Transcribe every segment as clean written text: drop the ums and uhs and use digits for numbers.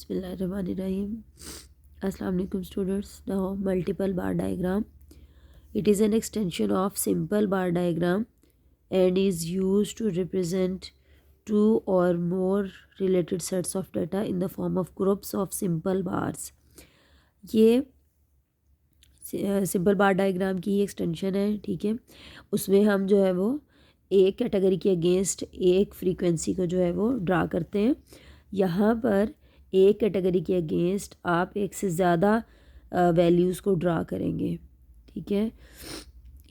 Bismillahirrahmanirrahim. Assalamu alaikum students. Now multiple bar diagram. It is an extension of simple bar diagram and is used to represent two or more related sets of data in the form of groups of simple bars. ये simple bar diagram की ही extension है, ठीक है। उसमें हम जो है वो एक कैटेगरी के अगेंस्ट एक फ्रीक्वेंसी को जो है वो ड्रा करते हैं। यहाँ पर एक कैटेगरी के अगेंस्ट आप एक से ज़्यादा वैल्यूज़ को ड्रा करेंगे, ठीक है।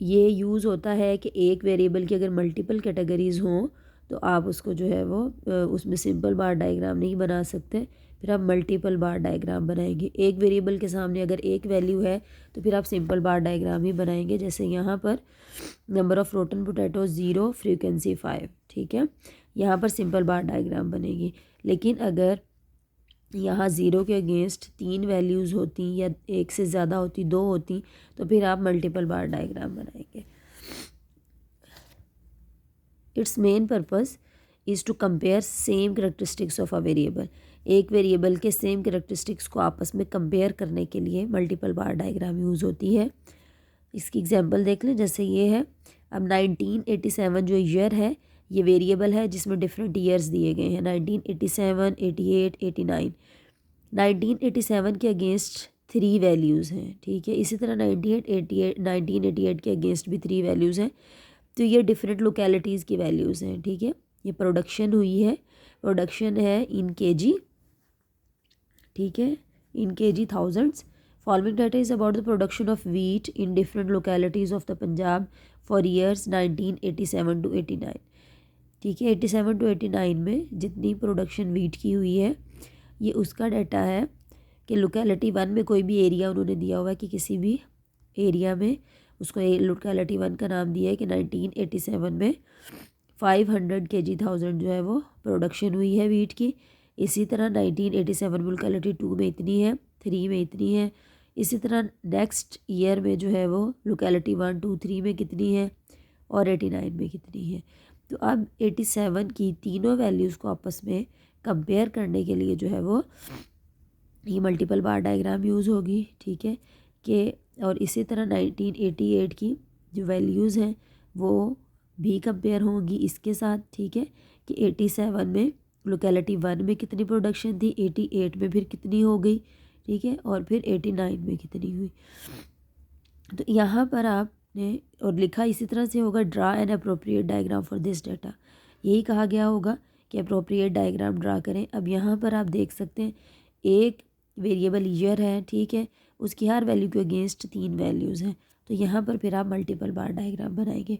ये यूज़ होता है कि एक वेरिएबल की अगर मल्टीपल कैटेगरीज़ हों तो आप उसको जो है वो उसमें सिंपल बार डायग्राम नहीं बना सकते, फिर आप मल्टीपल बार डायग्राम बनाएंगे। एक वेरिएबल के सामने अगर एक वैल्यू है तो फिर आप सिंपल बार डायग्राम ही बनाएंगे। जैसे यहाँ पर number of rotten potato 0, frequency 5, ठीक है। यहाँ पर सिंपल बार डायग्राम बनेगी। लेकिन अगर यहाँ 0 के अगेंस्ट 3 वैल्यूज़ होती या एक से ज़्यादा होती, 2 होती, तो फिर आप मल्टीपल बार डायग्राम बनाएंगे। It's main purpose is to compare same characteristics of a variable. एक वेरिएबल के सेम करेक्टरिस्टिक्स को आपस में कंपेयर करने के लिए मल्टीपल बार डायग्राम यूज़ होती है। इसकी एग्जांपल देख लें, जैसे ये है। अब 1987 जो ईयर है ये वेरिएबल है जिसमें डिफरेंट ईयर्स दिए गए हैं, 1987, 88, 89। 1987 के अगेंस्ट 3 वैल्यूज़ हैं, ठीक है। इसी तरह 1988 के अगेंस्ट भी 3 वैल्यूज़ हैं। तो ये डिफरेंट लोकेलिटीज़ की वैल्यूज़ हैं, ठीक है। ये प्रोडक्शन हुई है, प्रोडक्शन है इन केजी, ठीक है, in KG thousands. Following data is about the production of wheat in different localities of the Punjab for years 1987 to 89, ठीक है। 87 to 89 में जितनी प्रोडक्शन वीट की हुई है ये उसका डाटा है कि लोकेलिटी 1 में कोई भी एरिया उन्होंने दिया हुआ है कि किसी भी एरिया में उसको लोकेलिटी 1 का नाम दिया है कि 1987 में 500 kg थाउजेंड जो है वो प्रोडक्शन हुई है वीट की। इसी तरह 1987 में लोकेलिटी 2 में इतनी है, 3 में इतनी है। इसी तरह नेक्स्ट ईयर में जो है वो लोकेलिटी 1, 2, 3 में कितनी है और 89 में कितनी है। तो अब 87 की तीनों वैल्यूज़ को आपस में कंपेयर करने के लिए जो है वो ये मल्टीपल बार डायग्राम यूज़ होगी, ठीक है। कि और इसी तरह 1988 की जो वैल्यूज़ हैं वो भी कंपेयर होंगी इसके साथ, ठीक है। कि 87 में लोकेलिटी 1 में कितनी प्रोडक्शन थी, 88 में फिर कितनी हो गई, ठीक है, और फिर 89 में कितनी हुई। तो यहाँ पर आपने और लिखा इसी तरह से होगा, draw an appropriate diagram for this data. यही कहा गया होगा कि अप्रोप्रिएट डायग्राम ड्रा करें। अब यहाँ पर आप देख सकते हैं एक वेरिएबल ईयर है, ठीक है, उसकी हर वैल्यू के अगेंस्ट 3 वैल्यूज़ हैं। तो यहाँ पर फिर आप मल्टीपल बार डायग्राम बनाएंगे।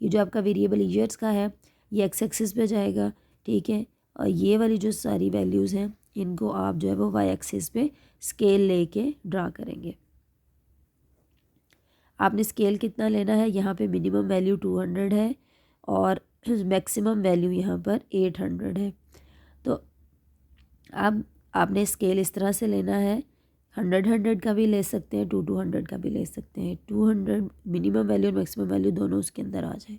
ये जो आपका वेरिएबल ईयर्स का है ये एक्स एक्सिस पे जाएगा, ठीक है, और ये वाली जो सारी वैल्यूज़ हैं इनको आप जो है वो वाई एक्सिस पे स्केल लेके ड्रा करेंगे। आपने स्केल कितना लेना है, यहाँ पे मिनिमम वैल्यू 200 है और मैक्सिमम वैल्यू यहाँ पर 800 है। तो अब आपने स्केल इस तरह से लेना है, 100 का भी ले सकते हैं, 200 का भी ले सकते हैं। 200 मिनिमम वैल्यू और मैक्सिमम वैल्यू दोनों उसके अंदर आ जाए।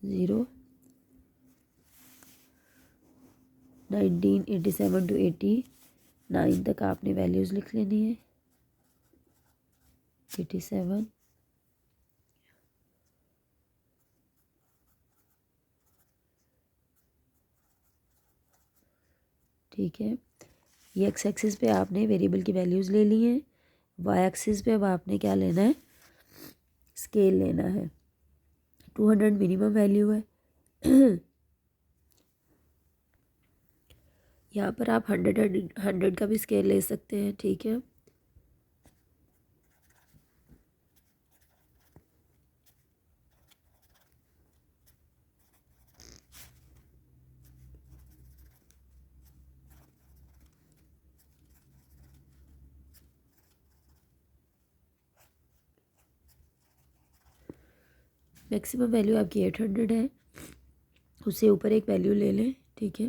ज़ीरो 1987 to 89 तक आपने वैल्यूज़ लिख लेनी है। 87, ठीक है। ये एक्स एक्सिस पे आपने वेरिएबल की वैल्यूज़ ले ली हैं, वाई एक्सिस पे अब आपने क्या लेना है, स्केल लेना है। 200 मिनिमम वैल्यू है। यहाँ पर आप 100 का भी स्केल ले सकते हैं, ठीक है। मैक्सिमम वैल्यू आपकी 800 है उससे ऊपर एक वैल्यू ले लें, ठीक है,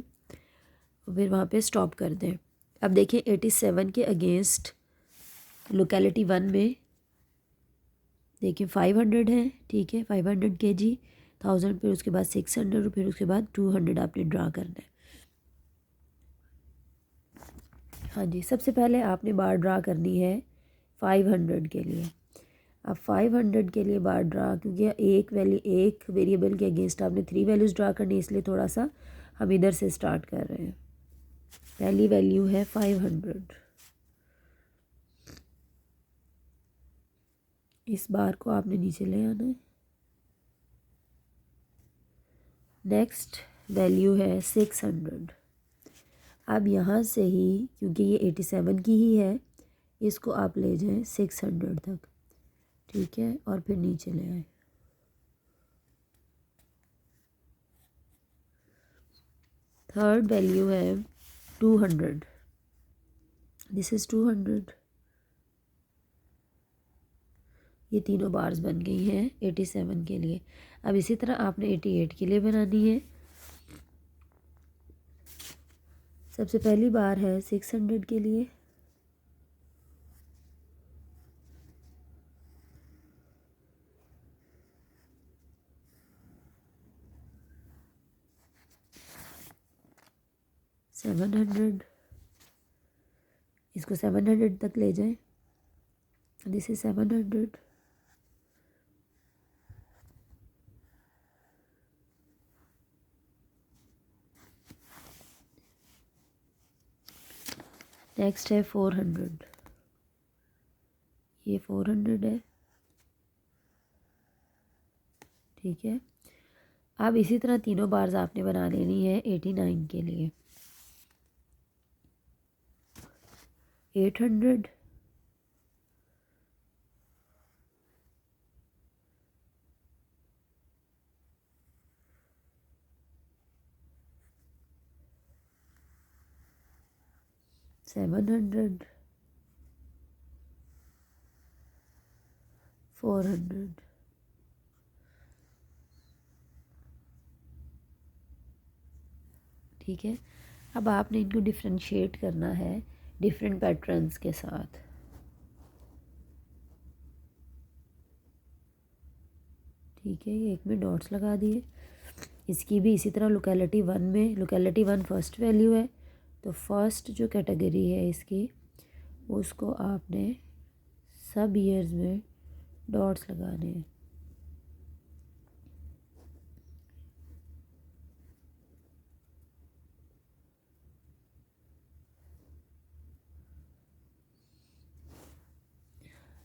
फिर वहाँ पे स्टॉप कर दें। अब देखें 87 के अगेंस्ट लोकेलिटी 1 में देखिए 500 है, ठीक है, 500 kg, 1000, फिर उसके बाद 600, फिर उसके बाद 200 आपने ड्रा करना है। हाँ जी, सबसे पहले आपने बार ड्रा करनी है 500 के लिए। अब 500 के लिए बार ड्रा, क्योंकि एक वेरिएबल के अगेंस्ट आपने 3 वैल्यूज़ ड्रा करनी, इसलिए थोड़ा सा हम इधर से स्टार्ट कर रहे हैं। पहली वैल्यू है 500। इस बार को आपने नीचे ले आना है। नेक्स्ट वैल्यू है 600। अब यहाँ से ही, क्योंकि ये 87 की ही है, इसको आप ले जाएं 600 तक, ठीक है, और फिर नीचे ले आए। थर्ड वैल्यू है 200। This is 200। ये तीनों बार्स बन गई हैं 87 के लिए। अब इसी तरह आपने 88 के लिए बनानी है। सबसे पहली बार है 600 के लिए, $700, इसको 700 तक ले जाएं। This is 700। नेक्स्ट है 400, ये 400 है, ठीक है। अब इसी तरह तीनों बार्स आपने बना लेनी है 89 के लिए। 800, $700, 400, ठीक है। अब आपने इनको डिफ्रेंशिएट करना है डिफरेंट पैटर्न्स के साथ, ठीक है। ये एक में डॉट्स लगा दिए। इसकी भी इसी तरह लोकेलिटी 1 में, लोकेलिटी 1 फर्स्ट वैल्यू है, तो फर्स्ट जो कैटेगरी है इसकी, उसको आपने सब ईयर्स में डॉट्स लगाने हैं।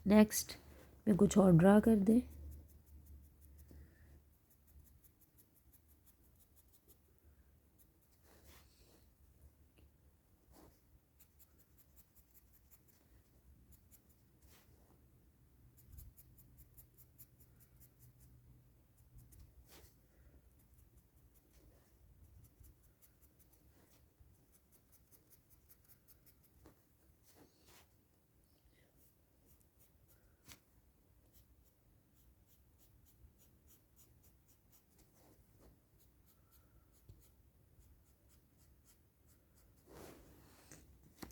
नेक्स्ट में कुछ और ड्रा कर दें।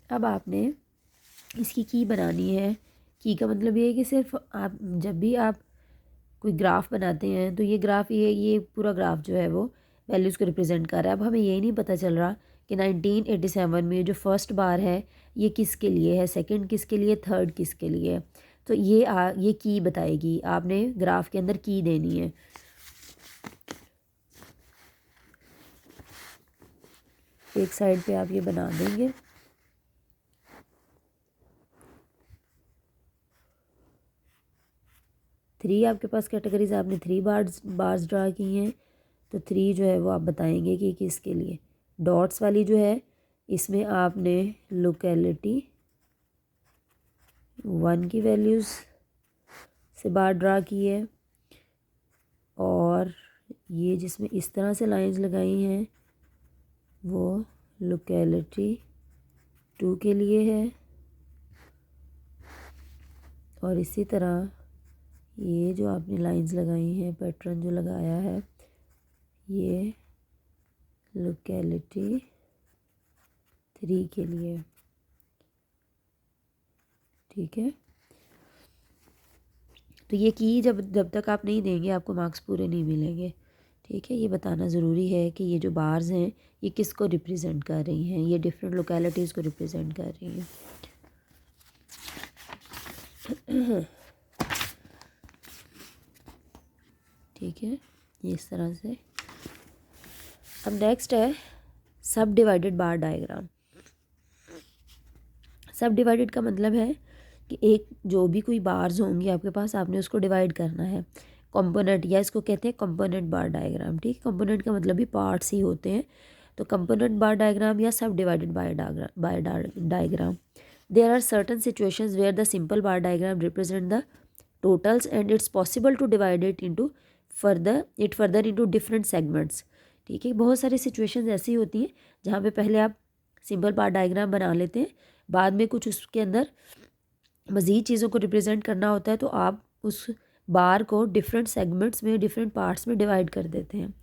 अब आपने इसकी की बनानी है। की का मतलब ये है कि सिर्फ आप जब भी आप कोई ग्राफ बनाते हैं तो ये ग्राफ, ये पूरा ग्राफ जो है वो वैल्यूज़ को रिप्रेजेंट कर रहा है। अब हमें यही नहीं पता चल रहा कि 1987 में जो फर्स्ट बार है ये किसके लिए है, सेकंड किसके लिए, थर्ड किसके लिए है। तो ये की बताएगी। आपने ग्राफ के अंदर की देनी है। एक साइड पे आप ये बना देंगे। थ्री आपके पास कैटेगरीज, आपने 3 बार्स ड्रा की हैं, तो 3 जो है वो आप बताएंगे कि किसके लिए। डॉट्स वाली जो है इसमें आपने लोकेलिटी 1 की वैल्यूज़ से बार ड्रा की है, और ये जिसमें इस तरह से लाइंस लगाई हैं वो लोकेलिटी 2 के लिए है, और इसी तरह ये जो आपने लाइंस लगाई हैं, पैटर्न जो लगाया है, ये लोकेलिटी 3 के लिए, ठीक है। तो ये की जब तक आप नहीं देंगे आपको मार्क्स पूरे नहीं मिलेंगे, ठीक है। ये बताना ज़रूरी है कि ये जो बार्स हैं ये किसको रिप्रेजेंट कर रही हैं, ये डिफरेंट लोकेलिटीज़ को रिप्रेजेंट कर रही हैं। ठीक है, ये इस तरह से। अब नेक्स्ट है सब डिवाइडेड बार डायग्राम। सब डिवाइडेड का मतलब है कि एक जो भी कोई बार्स होंगी आपके पास, आपने उसको डिवाइड करना है कंपोनेंट, या इसको कहते हैं कंपोनेंट बार डायग्राम, ठीक है। कंपोनेंट का मतलब भी पार्ट्स ही होते हैं। तो कंपोनेंट बार डायग्राम या sub divided bar diagram, there are certain situations where the simple bar diagram represent the totals and it's possible to divide it into further into different segments, ठीक है। बहुत सारी सिचुएशंस ऐसी होती हैं जहाँ पे पहले आप सिंपल बार डायग्राम बना लेते हैं, बाद में कुछ उसके अंदर मज़ीद चीज़ों को रिप्रेजेंट करना होता है तो आप उस बार को डिफरेंट सेगमेंट्स में, डिफरेंट पार्ट्स में डिवाइड कर देते हैं।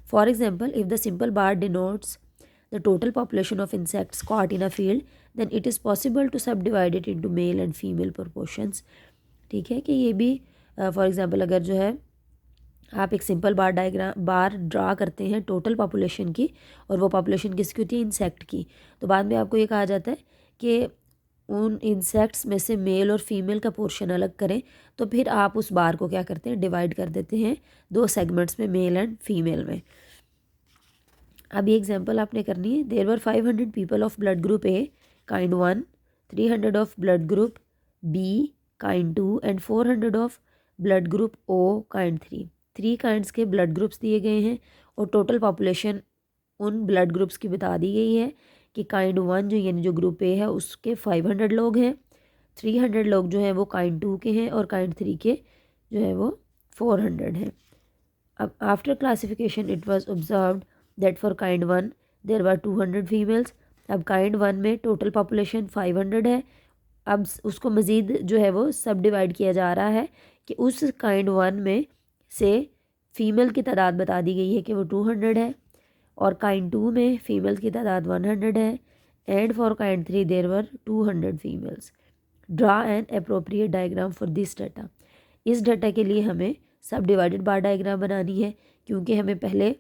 For example, if the simple bar denotes the total population of insects caught in a field, then it is possible to subdivide it into male and female proportions, ठीक है। कि ये भी for example अगर जो है आप एक सिंपल बार ड्रा करते हैं टोटल पॉपुलेशन की, और वो पॉपुलेशन किसकी होती है, इंसेक्ट की, तो बाद में आपको ये कहा जाता है कि उन इंसेक्ट्स में से मेल और फीमेल का पोर्शन अलग करें, तो फिर आप उस बार को क्या करते हैं, डिवाइड कर देते हैं 2 सेगमेंट्स में, मेल एंड फीमेल में। अब ये एग्जांपल आपने करनी है। There were 500 people of blood group A kind 1, 300 of blood group B kind 2 and 400 of blood group O kind 3। 3 kinds के ब्लड ग्रुप्स दिए गए हैं और टोटल पॉपुलेशन उन ब्लड ग्रुप्स की बता दी गई है कि काइंड 1 जो यानी जो ग्रुप ए है उसके 500 लोग हैं, 300 लोग जो हैं वो काइंड 2 के हैं, और काइंड 3 के जो है वो 400 हैं। अब after classification it was observed that for kind 1 there were 200 females. अब काइंड 1 में टोटल पॉपुलेशन 500 है। अब उसको मज़ीद जो है वो सब डिवाइड किया जा रहा है कि उस काइंड 1 में से फ़ीमेल की तादाद बता दी गई है कि वो 200 है, और काइंड 2 में फ़ीमेल की तादाद 100 है, and for kind 3 there were 200 females. Draw an appropriate diagram for this data. इस डाटा के लिए हमें सब डिवाइडेड बार डायग्राम बनानी है, क्योंकि हमें पहले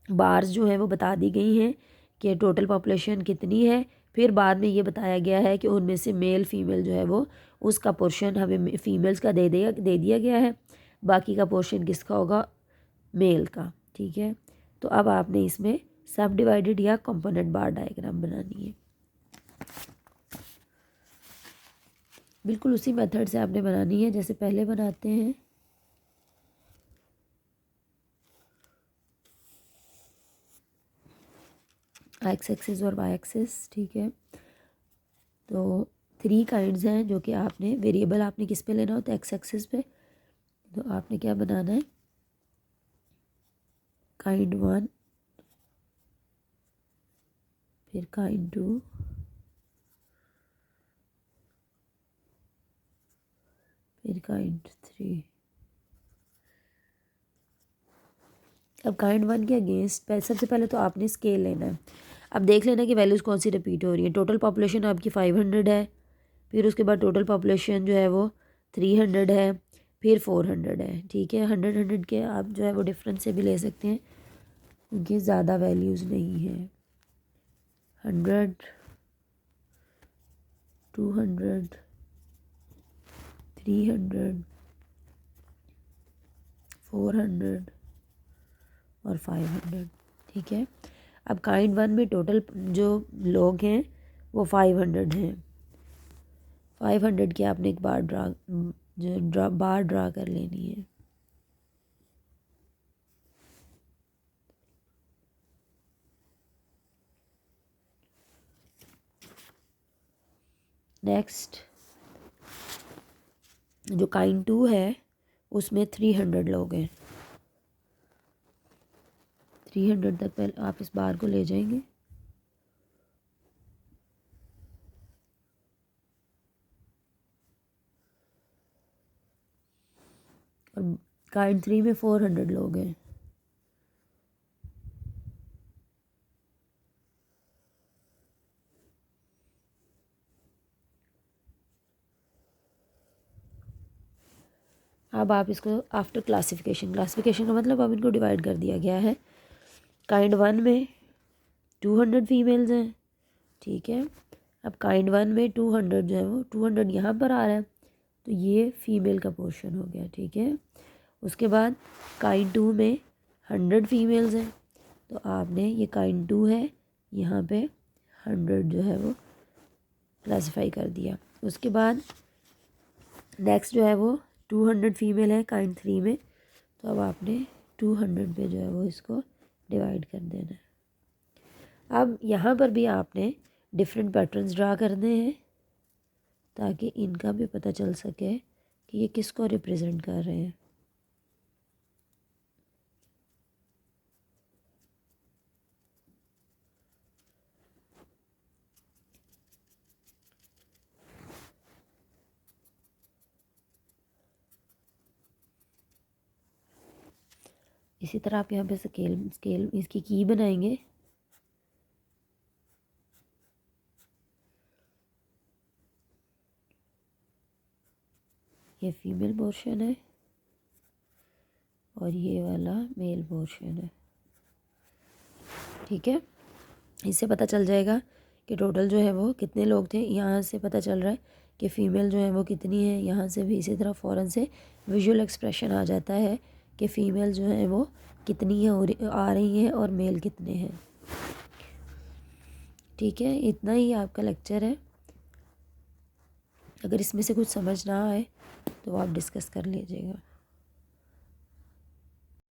बार्स जो हैं वो बता दी गई हैं कि टोटल पॉपुलेशन कितनी है, फिर बाद में ये बताया गया है कि उनमें से मेल फीमेल जो है वो उसका पोर्शन हमें फीमेल्स का दे दिया गया है, बाकी का पोर्शन किसका होगा, मेल का, ठीक है। तो अब आपने इसमें सब डिवाइडेड या कंपोनेंट बार डायग्राम बनानी है। बिल्कुल उसी मेथड से आपने बनानी है जैसे पहले बनाते हैं। एक्स एक्सिस और वाई एक्सिस, ठीक है। तो 3 काइंड्स हैं जो कि आपने वेरिएबल आपने किस पे लेना होता है, एक्स एक्सिस पे। तो आपने क्या बनाना है, काइंड 1, फिर काइंड 2, फिर काइंड 3। अब काइंड 1 के अगेंस्ट सबसे पहले तो आपने स्केल लेना है। अब देख लेना कि वैल्यूज़ कौन सी रिपीट हो रही है। टोटल पॉपुलेशन आपकी 500 है, फिर उसके बाद टोटल पॉपुलेशन जो है वो 300 है, फिर 400 है, ठीक है। 100 के आप जो है वो डिफरेंस से भी ले सकते हैं क्योंकि ज़्यादा वैल्यूज़ नहीं है। 100, 200, 300, 400 और 500, ठीक है। अब काइंड 1 में टोटल जो लोग हैं वो 500 हैं। 500 की आपने एक बार बार ड्रा कर लेनी है। नेक्स्ट जो काइंड 2 है उसमें 300 लोग हैं। 300 तक पहले आप इस बार को ले जाएंगे। और काइंड 3 में 400 लोग हैं। अब आप इसको आफ्टर क्लासिफिकेशन का मतलब अब इनको डिवाइड कर दिया गया है। काइंड 1 में 200 फीमेल्स हैं, ठीक है। अब काइंड 1 में 200 जो है वो 200 यहाँ पर आ रहा है, तो ये फीमेल का पोर्शन हो गया, ठीक है। उसके बाद काइंड 2 में 100 फीमेल्स हैं, तो आपने ये काइंड 2 है, यहाँ पे 100 जो है वो क्लासिफाई कर दिया। उसके बाद नेक्स्ट जो है वो 200 फीमेल है काइंड 3 में, तो अब आपने 200 पे जो है वो इसको डिवाइड कर देना है। अब यहाँ पर भी आपने डिफरेंट पैटर्न्स ड्रा करने हैं ताकि इनका भी पता चल सके कि ये किसको रिप्रेजेंट कर रहे हैं। इसी तरह आप यहाँ पे स्केल स्केल इसकी की बनाएंगे। ये फीमेल पोर्शन है और ये वाला मेल पोर्शन है, ठीक है। इससे पता चल जाएगा कि टोटल जो है वो कितने लोग थे। यहाँ से पता चल रहा है कि फ़ीमेल जो है वो कितनी है, यहाँ से भी इसी तरह फ़ौरन से विजुअल एक्सप्रेशन आ जाता है कि फ़ीमेल जो है वो कितनी है और आ रही हैं और मेल कितने हैं, ठीक है। इतना ही आपका लेक्चर है। अगर इसमें से कुछ समझ ना आए तो आप डिस्कस कर लीजिएगा।